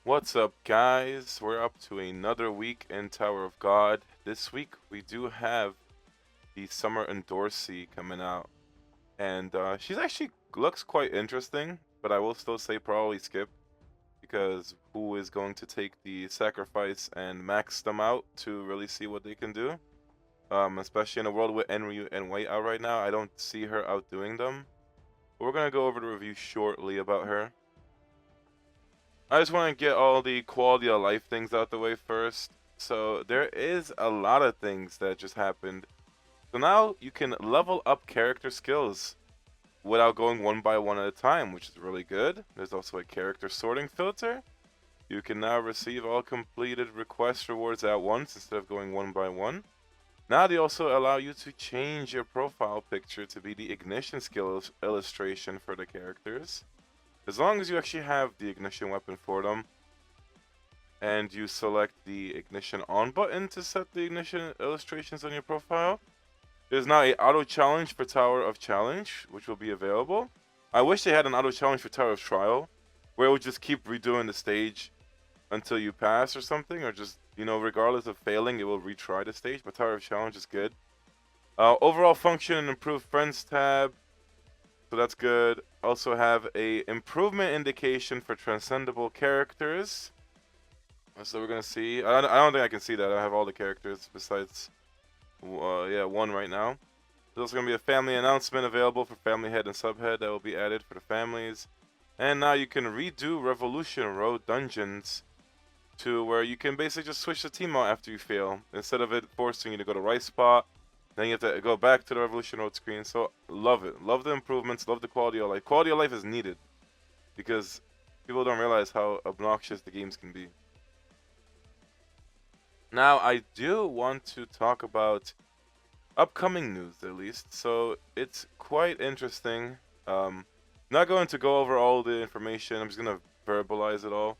What's up, guys? We're up to another week in Tower of God. This week we do have the Summer Endorsi coming out, and she's actually looks quite interesting. But I will still say probably skip because who is going to take the sacrifice and max them out to really see what they can do? Especially in a world with Enryu and Wei out right now, I don't see her outdoing them. But we're gonna go over the review shortly about her. I just want to get all the quality of life things out the way first. So there is a lot of things that just happened. So now you can level up character skills without going one by one at a time, which is really good. There's also a character sorting filter. You can now receive all completed request rewards at once instead of going one by one. Now they also allow you to change your profile picture to be the ignition skills illustration for the characters. As long as you actually have the ignition weapon for them, and you select the ignition on button to set the ignition illustrations on your profile. There's now a auto challenge for Tower of Challenge, which will be available. I wish they had an auto challenge for Tower of Trial, where it would just keep redoing the stage until you pass or something, or just, regardless of failing, it will retry the stage. But Tower of Challenge is good. Overall function and improved friends tab, so that's good. Also have a improvement indication for transcendable characters. So we're gonna see. I don't think I can see that. I have all the characters besides, one right now. There's also gonna be a family announcement available for family head and subhead that will be added for the families. And now you can redo Revolution Road dungeons to where you can basically just switch the team out after you fail, instead of it forcing you to go to right spot. Then you have to go back to the Revolution Road screen. So love it. Love the improvements. Love the quality of life. Quality of life is needed because people don't realize how obnoxious the games can be. Now, I do want to talk about upcoming news, at least. So it's quite interesting. Not going to go over all the information. I'm just gonna verbalize it all.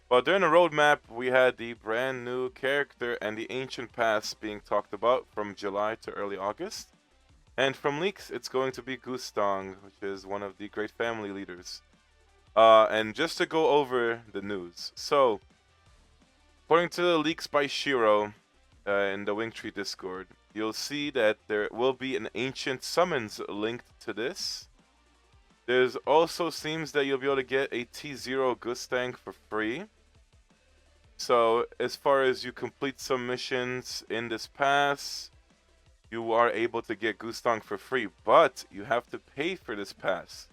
But during the roadmap, we had the brand new character and the ancient past being talked about from July to early August. And from leaks, it's going to be Gustang, which is one of the great family leaders. And just to go over the news. So, according to the leaks by Shiro in the Wingtree Discord, you'll see that there will be an ancient summons linked to this. There's also seems that you'll be able to get a T0 Gustang for free. So as far as you complete some missions in this pass, you are able to get Gustang for free, but you have to pay for this pass.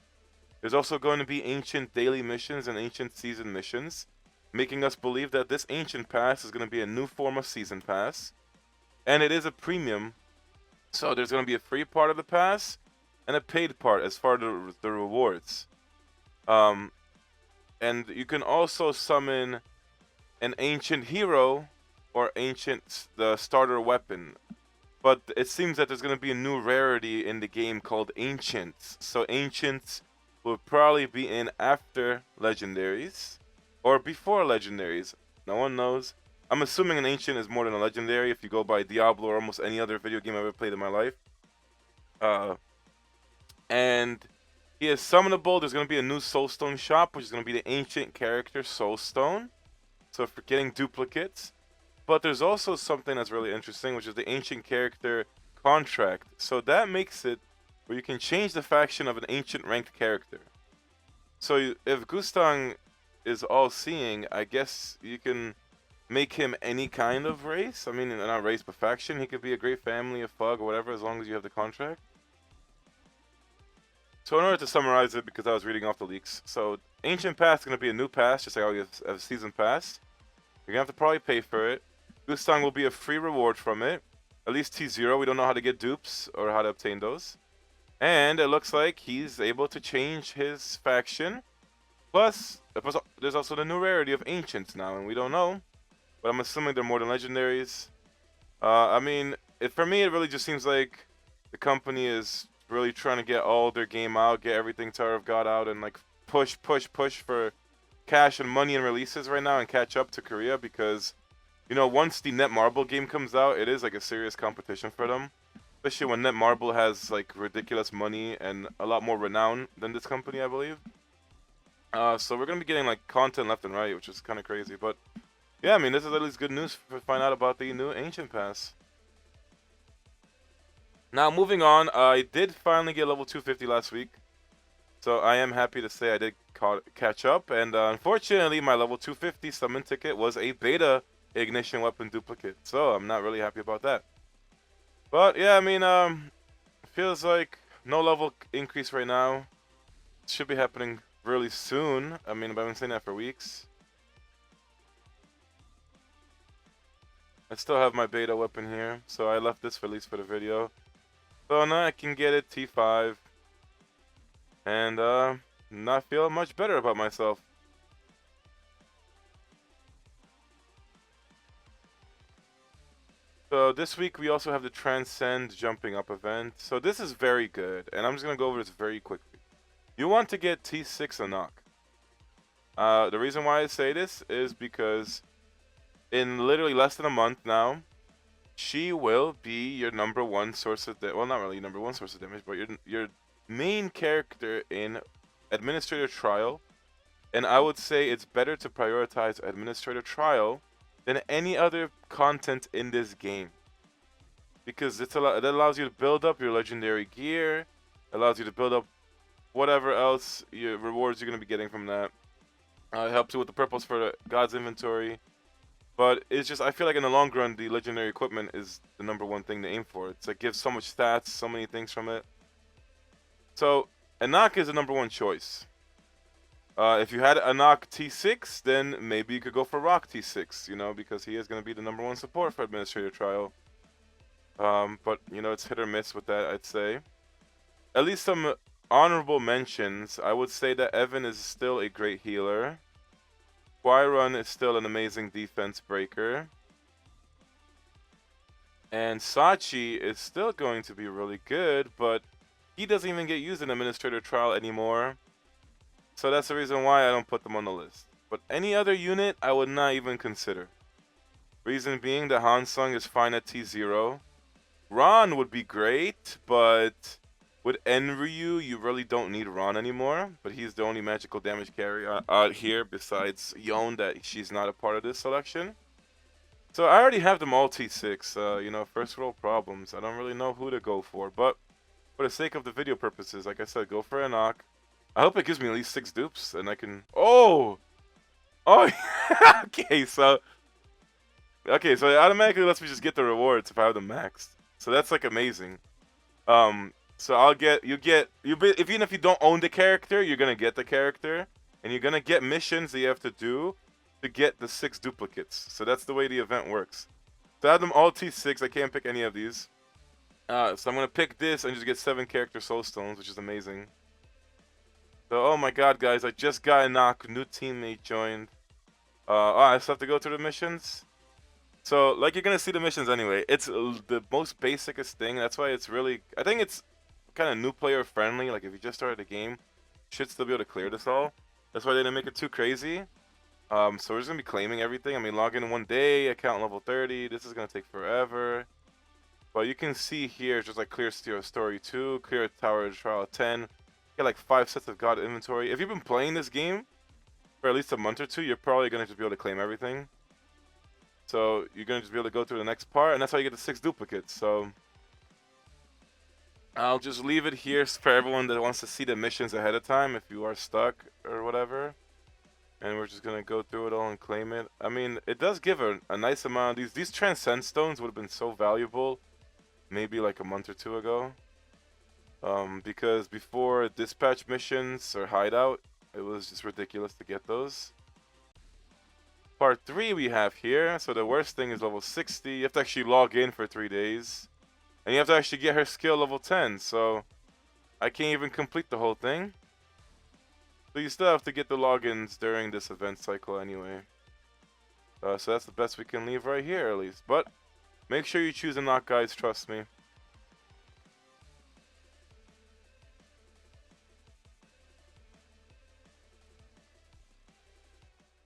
There's also going to be ancient daily missions and ancient season missions, making us believe that this ancient pass is going to be a new form of season pass, and it is a premium. So there's going to be a free part of the pass and a paid part as far as the rewards. And you can also summon an ancient hero or the starter weapon. But it seems that there's going to be a new rarity in the game called Ancients. So Ancients will probably be in after Legendaries or before Legendaries. No one knows. I'm assuming an Ancient is more than a Legendary if you go by Diablo or almost any other video game I've ever played in my life. And he is summonable. There's going to be a new Soulstone shop, which is going to be the Ancient character Soulstone. So for getting duplicates. But there's also something that's really interesting, which is the ancient character contract. So that makes it where you can change the faction of an ancient ranked character. So if Gustang is all-seeing, I guess you can make him any kind of race. I mean, not race, but faction. He could be a great family, a Fug, or whatever, as long as you have the contract. So in order to summarize it, because I was reading off the leaks, so Ancient Pass is going to be a new pass, just like how you have a Season Pass. You're going to have to probably pay for it. Gustang will be a free reward from it. At least T0, we don't know how to get dupes or how to obtain those. And it looks like he's able to change his faction. Plus, there's also the new rarity of Ancients now, and we don't know. But I'm assuming they're more than Legendaries. I mean, for me, it really just seems like the company is really trying to get all their game out, get everything Tower of God out, and like push for cash and money and releases right now and catch up to Korea because, once the Netmarble game comes out, it is like a serious competition for them. Especially when Netmarble has like ridiculous money and a lot more renown than this company, I believe. So we're gonna be getting like content left and right, which is kind of crazy. But yeah, I mean, this is at least good news to find out about the new Ancient Pass. Now moving on, I did finally get level 250 last week, so I am happy to say I did catch up. And unfortunately, my level 250 summon ticket was a beta ignition weapon duplicate, so I'm not really happy about that. But yeah, I mean, feels like no level increase right now. Should be happening really soon. I mean, I've been saying that for weeks. I still have my beta weapon here, so I left this for at least for the video. So now I can get it T5 and not feel much better about myself. So this week we also have the Transcend Jumping Up event. So this is very good, and I'm just gonna go over this very quickly. You want to get T6 a knock. The reason why I say this is because in literally less than a month now, she will be your number one source of well, not really number one source of damage, but your main character in Administrator Trial. And I would say it's better to prioritize Administrator Trial than any other content in this game, because that allows you to build up your legendary gear, allows you to build up whatever else your rewards you're gonna be getting from that. It helps you with the purples for the God's inventory. But it's just, I feel like in the long run, the legendary equipment is the number one thing to aim for. It's like gives so much stats, so many things from it. So Anak is the number one choice. If you had Anak T6, then maybe you could go for Rock T6, you know, because he is going to be the number one support for Administrator Trial. But, you know, it's hit or miss with that, I'd say. At least some honorable mentions. I would say that Evan is still a great healer. Quirun is still an amazing defense breaker. And Sachi is still going to be really good, but he doesn't even get used in Administrator Trial anymore. So that's the reason why I don't put them on the list. But any other unit, I would not even consider. Reason being that Hansung is fine at T0. Ron would be great, but with Enryu, you really don't need Ron anymore. But he's the only magical damage carrier out here besides Yon that she's not a part of this selection. So I already have them all T6. You know, first world problems. I don't really know who to go for. But for the sake of the video purposes, like I said, go for Anak. I hope it gives me at least 6 dupes and I can... Oh! Oh! Okay, so... Okay, so it automatically lets me just get the rewards if I have them maxed. So that's like amazing. So I'll get... even if you don't own the character, you're gonna get the character. And you're gonna get missions that you have to do to get the 6 duplicates. So that's the way the event works. So I have them all T6. I can't pick any of these. So I'm gonna pick this and just get 7 character soul stones, which is amazing. So, oh my god, guys, I just got a knock. New teammate joined. I still have to go through the missions. So, like, you're gonna see the missions anyway. It's the most basicest thing. That's why it's really... I think it's kind of new player friendly. Like, if you just started the game, you should still be able to clear this all. That's why they didn't make it too crazy. So we're just gonna be claiming everything. I mean, log in 1 day, account level 30. This is gonna take forever. But you can see here, just like clear story 2, clear tower trial 10. Get like 5 sets of God inventory. If you've been playing this game for at least a month or 2, you're probably gonna just be able to claim everything. So you're gonna just be able to go through the next part, and that's how you get the 6 duplicates. So I'll just leave it here for everyone that wants to see the missions ahead of time if you are stuck or whatever. And we're just gonna go through it all and claim it. I mean, it does give a nice amount of these Transcend stones would have been so valuable maybe like a month or 2 ago. Because before dispatch missions or hideout, it was just ridiculous to get those. Part 3 we have here. So the worst thing is level 60. You have to actually log in for 3 days. And you have to actually get her skill level 10. So I can't even complete the whole thing. So you still have to get the logins during this event cycle anyway. So that's the best we can leave right here at least. But make sure you choose a knock, guys. Trust me.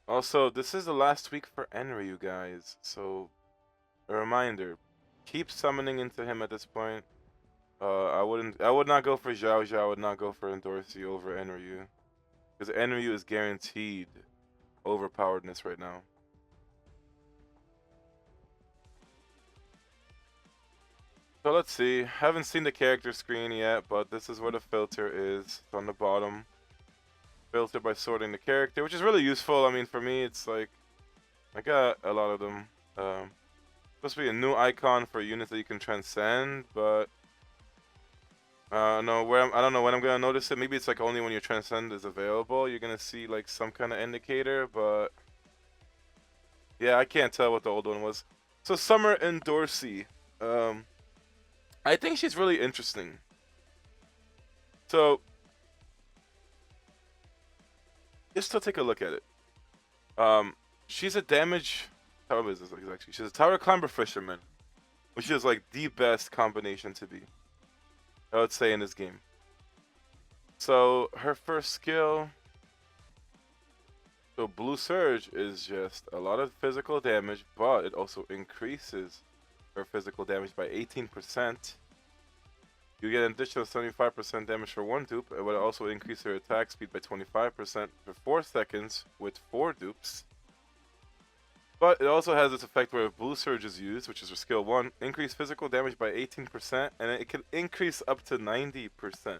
Also, this is the last week for Enryu, guys. So, a reminder: keep summoning into him at this point. I would not go for Zhao Zhao. I would not go for Endorsi over Enryu. Because NRU is guaranteed overpoweredness right now. So let's see. Haven't seen the character screen yet, but this is where the filter is. It's on the bottom. Filter by sorting the character, which is really useful. I mean, for me, it's like I got a lot of them. Supposed to be a new icon for units that you can transcend, but no, I don't know when I'm gonna notice it. Maybe it's like only when your transcend is available, you're gonna see like some kind of indicator. But yeah, I can't tell what the old one was. So Summer Endorsi, I think she's really interesting. So just to take a look at it. She's a damage. How is this exactly? She's a tower climber fisherman, which is like the best combination to be, I would say, in this game. So her first skill, so Blue Surge, is just a lot of physical damage, but it also increases her physical damage by 18%. You get an additional 75% damage for one dupe, and will also increase her attack speed by 25% for 4 seconds with 4 dupes. But it also has this effect where if Blue Surge is used, which is for skill 1, increase physical damage by 18%, and it can increase up to 90%.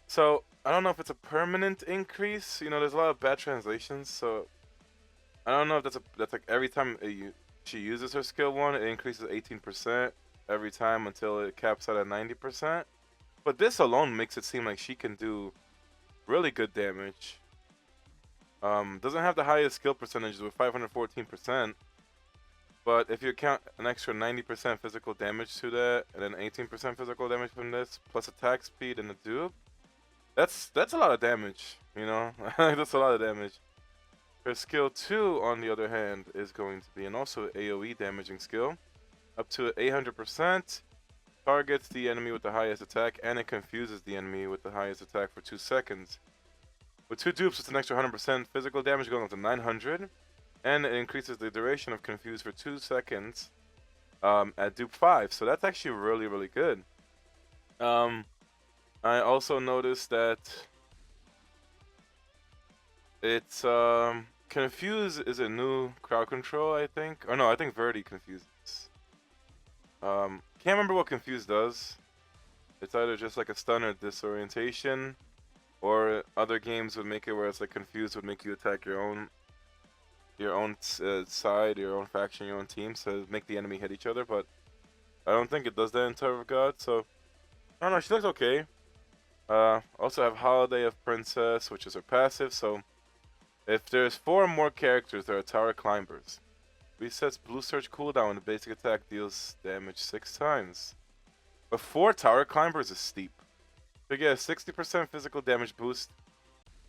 So, I don't know if it's a permanent increase. You know, there's a lot of bad translations, so I don't know if that's like every time she uses her skill 1, it increases 18% every time until it caps out at 90%. But this alone makes it seem like she can do really good damage. Doesn't have the highest skill percentages with 514%, but if you count an extra 90% physical damage to that, and then 18% physical damage from this, plus attack speed and the dupe, that's a lot of damage, you know? That's a lot of damage. Her skill 2, on the other hand, is going to be an also AoE damaging skill, up to 800%, targets the enemy with the highest attack, and it confuses the enemy with the highest attack for 2 seconds. With 2 dupes, it's an extra 100% physical damage going up to 900, and it increases the duration of Confuse for 2 seconds at dupe 5. So that's actually really, really good. I also noticed that it's Confuse is a new crowd control, I think. Or no, I think Verdi confuses. Can't remember what Confuse does. It's either just like a stun or disorientation. Or other games would make it where it's like Confused would make you attack your own side, your own faction, your own team, so make the enemy hit each other. But I don't think it does that in Tower of God. So I don't know. She looks okay. Also have Holiday of Princess, which is her passive. So if there's 4 more characters that are tower climbers, resets Blue Surge cooldown when the basic attack deals damage 6 times. But 4 tower climbers is steep. She gets a 60% physical damage boost,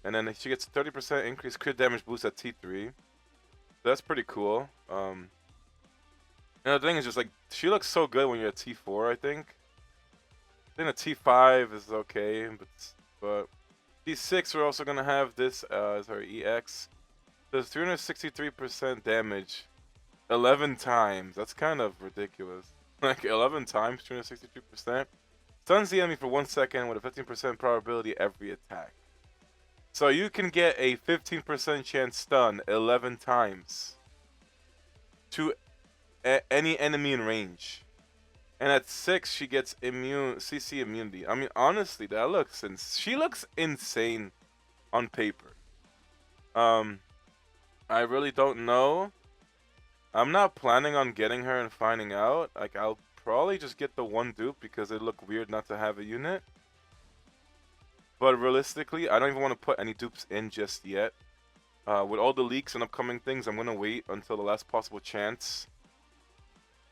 and then she gets 30% increased crit damage boost at T3. So that's pretty cool. And the thing is just like, she looks so good when you're at T4, I think. I think a T5 is okay, but T6 we're also gonna have this as our EX. Does 363% damage 11 times. That's kind of ridiculous. Like 11 times, 363%. Stuns the enemy for 1 second with a 15% probability every attack. So you can get a 15% chance stun 11 times to any enemy in range. And at 6, she gets CC immunity. I mean, honestly, she looks insane on paper. I really don't know. I'm not planning on getting her and finding out. Like, I'll probably just get the 1 dupe because it look weird not to have a unit. But realistically, I don't even want to put any dupes in just yet. With all the leaks and upcoming things, I'm going to wait until the last possible chance.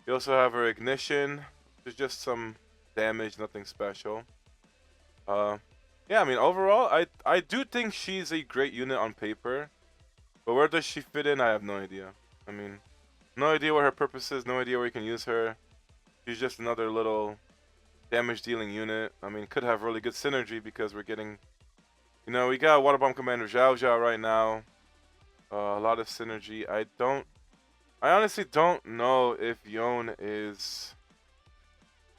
You also have her ignition. There's just some damage, nothing special. Yeah, I mean, overall, I do think she's a great unit on paper. But where does she fit in? I have no idea. I mean, no idea what her purpose is, no idea where you can use her. She's just another little damage dealing unit. I mean, could have really good synergy because we're getting, you know, we got Water Bomb Commander Zhao Zhao right now. A lot of synergy. I honestly don't know if Yon is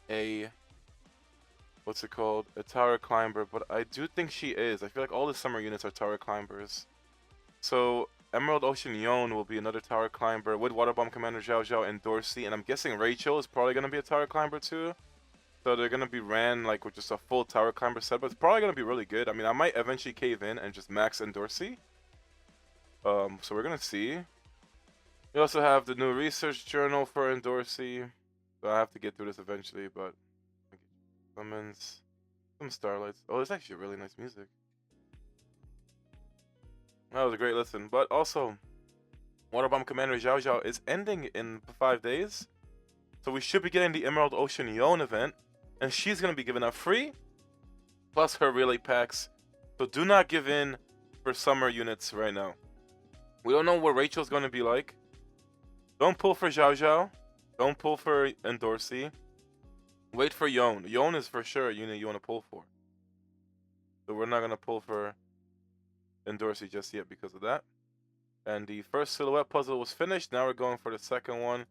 a, what's it called? A tower climber, but I do think she is. I feel like all the summer units are tower climbers. So Emerald Ocean Yon will be another tower climber with Water Bomb Commander Zhao Zhao and Dorsey, and I'm guessing Rachel is probably gonna be a tower climber too. So they're gonna be ran like with just a full tower climber set, but it's probably gonna be really good. I mean, I might eventually cave in and just max Endorsi. So we're gonna see. We also have the new research journal for Endorsi. So I have to get through this eventually, but summons, some starlights. Oh, it's actually really nice music. That was a great listen. But also, Water Bomb Commander Zhao Zhao is ending in 5 days. So we should be getting the Emerald Ocean Yon event. And she's going to be given out free. Plus her relay packs. So do not give in for summer units right now. We don't know what Rachel's going to be like. Don't pull for Zhao Zhao. Don't pull for Endorsi. Wait for Yon. Yon is for sure a unit you want to pull for. So we're not going to pull for Endorsi just yet because of that. And the first silhouette puzzle was finished. Now we're going for the second one.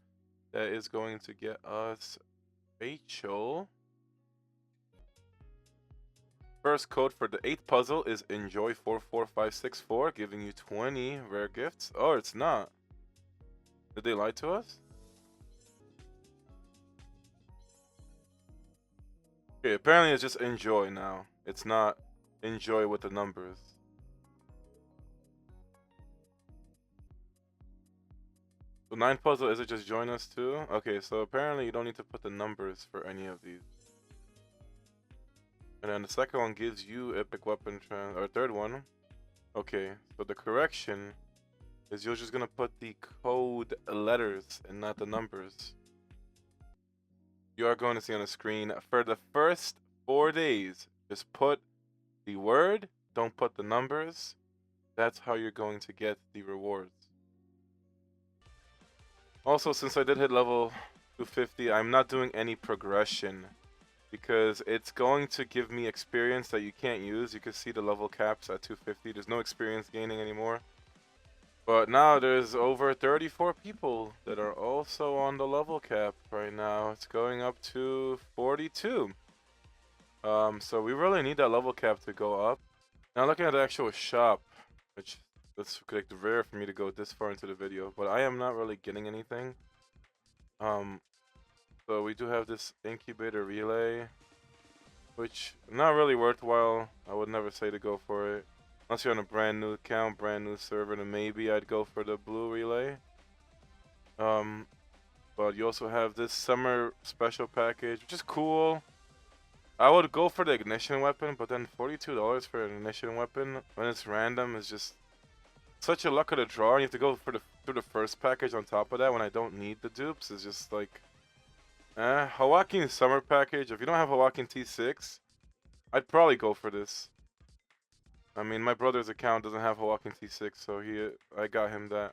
That is going to get us Rachel. First code for the 8th puzzle is Enjoy 44564, giving you 20 rare gifts. Oh, it's not. Did they lie to us? Okay, apparently it's just Enjoy now. It's not Enjoy with the numbers. The 9th puzzle, is it just join us too? Okay, so apparently you don't need to put the numbers for any of these. And then the second one gives you epic weapon or third one. Okay, so the correction is you're just gonna put the code letters and not the numbers. You are going to see on the screen for the first 4 days, just put the word, don't put the numbers. That's how you're going to get the rewards. Also, since I did hit level 250, I'm not doing any progression because it's going to give me experience that you can't use. You can see the level caps at 250. There's no experience gaining anymore. But now there's over 34 people that are also on the level cap right now. It's going up to 42. So we really need that level cap to go up. Now looking at the actual shop, which that's like rare for me to go this far into the video, but I am not really getting anything. So we do have this incubator relay, which not really worthwhile. I would never say to go for it. Unless you're on a brand new account, brand new server, then maybe I'd go for the blue relay. But you also have this summer special package, which is cool. I would go for the ignition weapon, but then $42 for an ignition weapon when it's random is just such a luck of the draw. And you have to go for through the first package on top of that when I don't need the dupes. It's just like, Hawakiin summer package. If you don't have Hawakiin T6, I'd probably go for this. I mean, my brother's account doesn't have Hawakiin T6, so I got him that.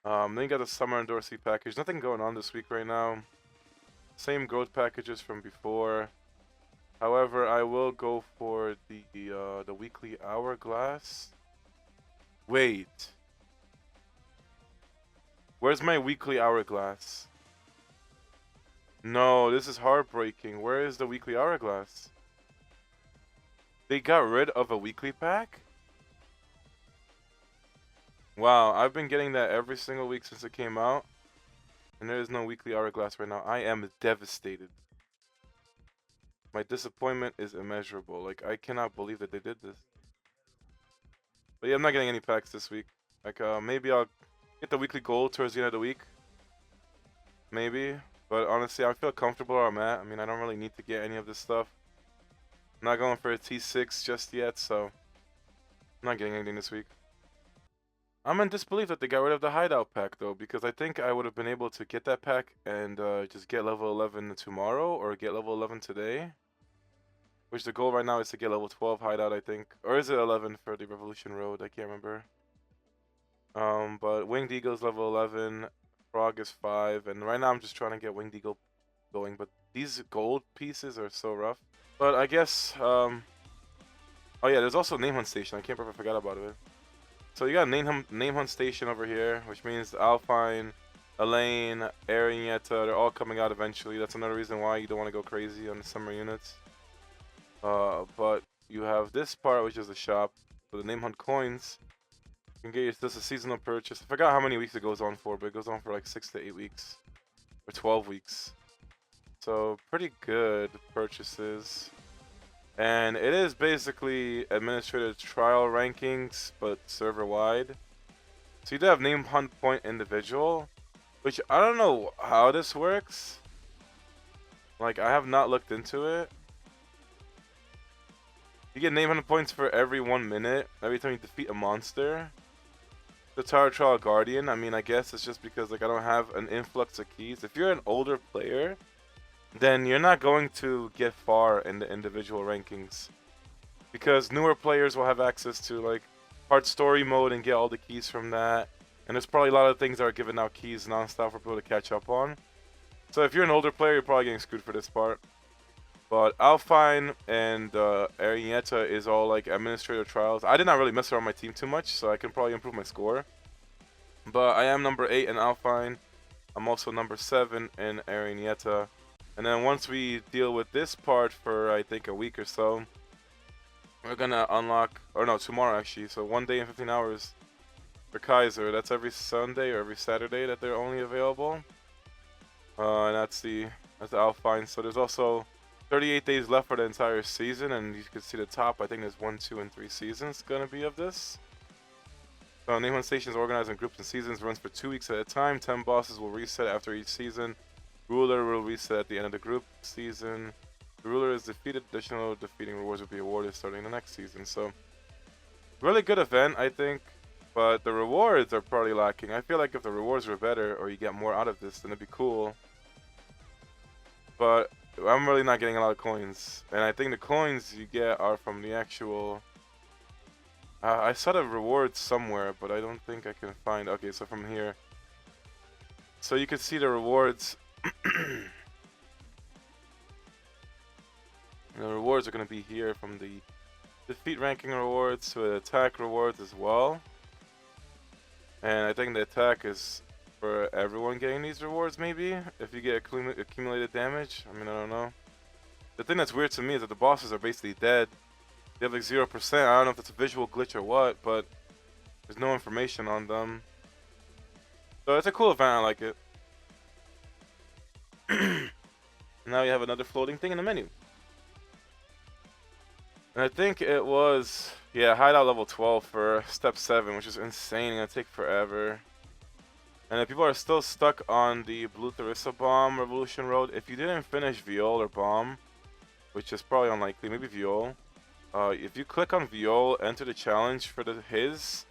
Then you got the summer Endorsi package. Nothing going on this week right now. Same growth packages from before. However, I will go for the weekly hourglass. Wait. Where's my weekly hourglass? No, this is heartbreaking. Where is the weekly hourglass? They got rid of a weekly pack? Wow, I've been getting that every single week since it came out. And there is no weekly hourglass right now. I am devastated. My disappointment is immeasurable. Like, I cannot believe that they did this. But yeah, I'm not getting any packs this week. Like, maybe I'll get the weekly gold towards the end of the week. Maybe. But honestly, I feel comfortable where I'm at. I mean, I don't really need to get any of this stuff. I'm not going for a T6 just yet, so I'm not getting anything this week. I'm in disbelief that they got rid of the hideout pack, though, because I think I would have been able to get that pack and just get level 11 tomorrow or get level 11 today. Which the goal right now is to get level 12 hideout, I think. Or is it 11 for the Revolution Road? I can't remember. But Winged Eagle's level 11. Frog is 5. And right now I'm just trying to get Winged Eagle going. But these gold pieces are so rough. But I guess, oh yeah, there's also Name Hunt Station. I can't remember if I forgot about it. So you got Name Hunt Station over here, which means Alpine, Elaine, Arietta, they're all coming out eventually. That's another reason why you don't want to go crazy on the summer units. But you have this part, which is the shop for the name hunt coins. You can get this a seasonal purchase. I forgot how many weeks it goes on for, but it goes on for like 6 to 8 weeks or 12 weeks. So pretty good purchases. And it is basically administrative trial rankings, but server wide. So you do have name hunt point individual, which I don't know how this works. Like, I have not looked into it. You get name hunt points for every 1 minute, every time you defeat a monster. The Tower Trial Guardian, I mean, I guess it's just because like I don't have an influx of keys. If you're an older player, then you're not going to get far in the individual rankings. Because newer players will have access to like hard story mode and get all the keys from that. And there's probably a lot of things that are giving out keys non-stop for people to catch up on. So if you're an older player, you're probably getting screwed for this part. But Alpine and Arietta is all like administrative trials. I did not really mess around my team too much, so I can probably improve my score. But I am number 8 in Alpine. I'm also number 7 in Arietta. And then once we deal with this part for I think a week or so, we're gonna unlock, or no, tomorrow actually. So 1 day and 15 hours for Kaizer. That's every Sunday or every Saturday that they're only available. And that's the Alpine. So there's also 38 days left for the entire season, and you can see the top. I think there's 1, 2, and 3 seasons gonna be of this. So name hunt stations organized in groups and seasons, runs for 2 weeks at a time. 10 bosses will reset after each season. Ruler will reset at the end of the group season. The ruler is defeated. Additional defeating rewards will be awarded starting the next season. So really good event, I think. But the rewards are probably lacking. I feel like if the rewards were better or you get more out of this, then it'd be cool. But I'm really not getting a lot of coins. And I think the coins you get are from the actual... I saw the rewards somewhere, but I don't think I can find... Okay, so from here. So you can see the rewards. The rewards are going to be here from the defeat ranking rewards to the attack rewards as well. And I think the attack is for everyone getting these rewards, maybe, if you get accumulated damage. I mean, I don't know. The thing that's weird to me is that the bosses are basically dead. They have like 0%. I don't know if it's a visual glitch or what, but there's no information on them. So it's a cool event, I like it. Now you have another floating thing in the menu. And I think it was, yeah, hideout level 12 for step 7, which is insane. It's gonna take forever. And if people are still stuck on the Blue Tharissa Bomb Revolution Road, if you didn't finish Viol or Bomb, which is probably unlikely, maybe Viol, if you click on Viol, enter the challenge for his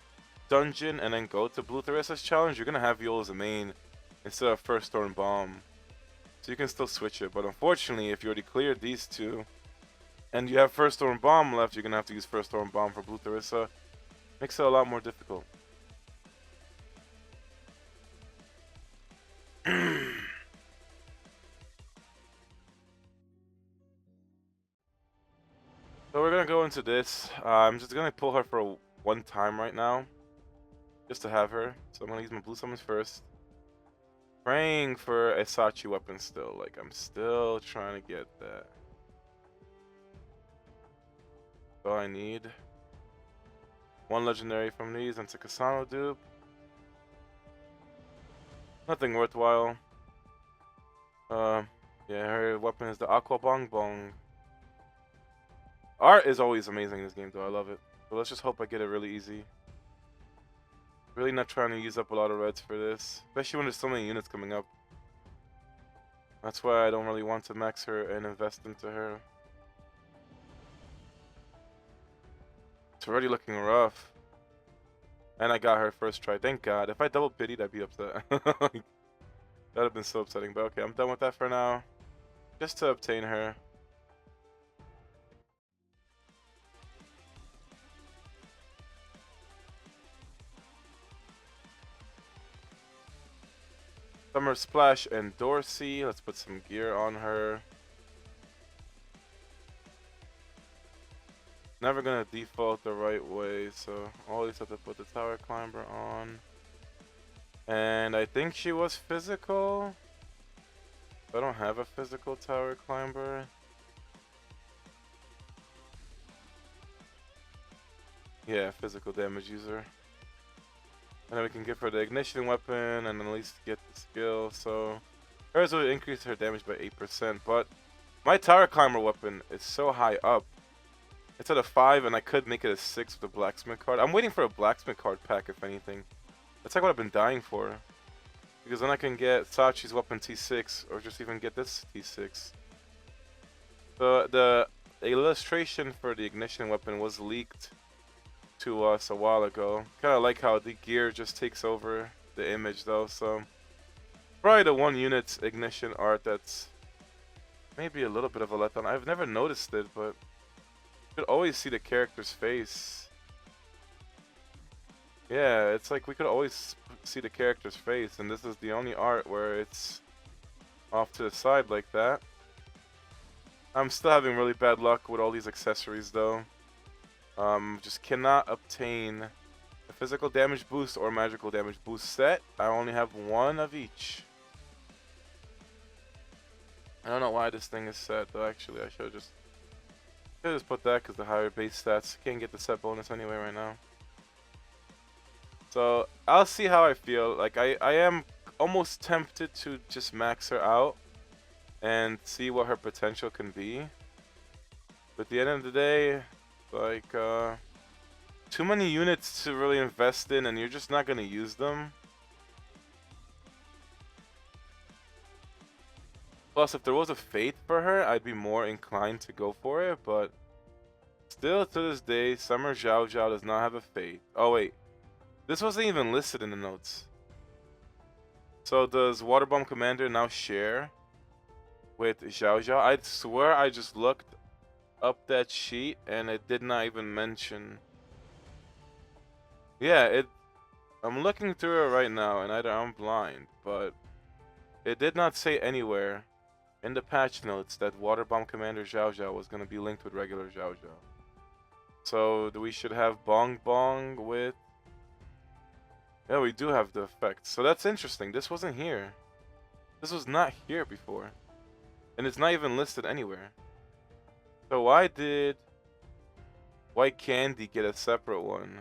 dungeon, and then go to Blue Tharissa's challenge, you're gonna have Viol as a main instead of First Storm Bomb. So you can still switch it, but unfortunately, if you already cleared these two, and you have First Storm Bomb left, you're gonna have to use First Storm Bomb for Blue Tharissa. Makes it a lot more difficult. So we're gonna go into this. I'm just gonna pull her for one time right now, just to have her. So I'm gonna use my blue summons first. Praying for a Sachi weapon still. Like, I'm still trying to get that. So I need one legendary from these into Kasano dupe. Nothing worthwhile. Yeah, her weapon is the Aqua Bong Bong. Art is always amazing in this game, though. I love it. But let's just hope I get it really easy. Really not trying to use up a lot of reds for this, especially when there's so many units coming up. That's why I don't really want to max her and invest into her. It's already looking rough. And I got her first try. Thank God. If I double pitied, I'd be upset. That'd have been so upsetting. But okay, I'm done with that for now. Just to obtain her. Summer Splash and Endorsi. Let's put some gear on her. Never gonna default the right way, so always have to put the Tower Climber on. And I think she was physical. I don't have a physical Tower Climber. Yeah, physical damage user. And then we can give her the ignition weapon and then at least get the skill. So hers will increase her damage by 8%. But my tower climber weapon is so high up. It's at a 5 and I could make it a 6 with a blacksmith card. I'm waiting for a blacksmith card pack if anything. That's like what I've been dying for. Because then I can get Sachi's weapon T6 or just even get this T6. The illustration for the ignition weapon was leaked to us a while ago. Kind of like how the gear just takes over the image though, so probably the one unit's ignition art that's maybe a little bit of a letdown. I've never noticed it, but you could always see the character's face. Yeah, it's like we could always see the character's face, and this is the only art where it's off to the side like that. I'm still having really bad luck with all these accessories though. Just cannot obtain a physical damage boost or magical damage boost set. I only have one of each. I don't know why this thing is set though. Actually, I should just put that because the higher base stats. Can't get the set bonus anyway right now. So I'll see how I feel. Like I am almost tempted to just max her out and see what her potential can be. But at the end of the day, like too many units to really invest in and you're just not gonna use them. Plus, if there was a fate for her, I'd be more inclined to go for it, but still to this day, Summer Zhao Zhao does not have a fate. Oh wait, this wasn't even listed in the notes. So does Water Bomb Commander now share with Zhao Zhao? I swear I just looked up that sheet and it did not even mention. Yeah, I'm looking through it right now and either I'm blind, but it did not say anywhere in the patch notes that Water Bomb Commander Zhao Zhao was going to be linked with regular Zhao Zhao. So we should have Bong Bong with... Yeah, we do have the effects. So that's interesting. This wasn't here. This was not here before. And it's not even listed anywhere. So why did White Candy get a separate one?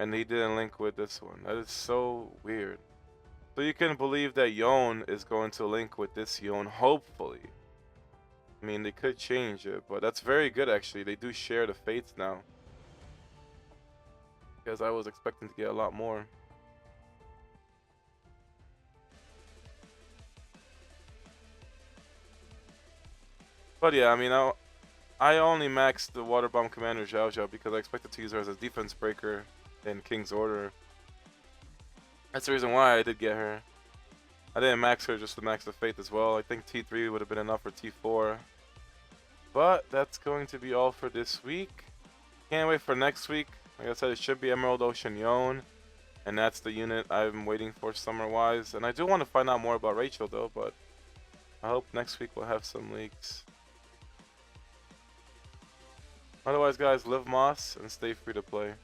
And he didn't link with this one. That is so weird. So you can believe that Yon is going to link with this Yon, hopefully. I mean, they could change it, but that's very good actually. They do share the fates now. Because I was expecting to get a lot more. But yeah, I mean, I only maxed the Water Bomb Commander Zhao Zhao because I expected to use her as a defense breaker in King's Order. That's the reason why I did get her. I didn't max her just to max the Faith as well. I think T3 would have been enough for T4. But that's going to be all for this week. Can't wait for next week. Like I said, it should be Emerald Ocean Yon. And that's the unit I'm waiting for summer-wise. And I do want to find out more about Rachel though, but I hope next week we'll have some leaks. Otherwise guys, live Moss and stay free to play.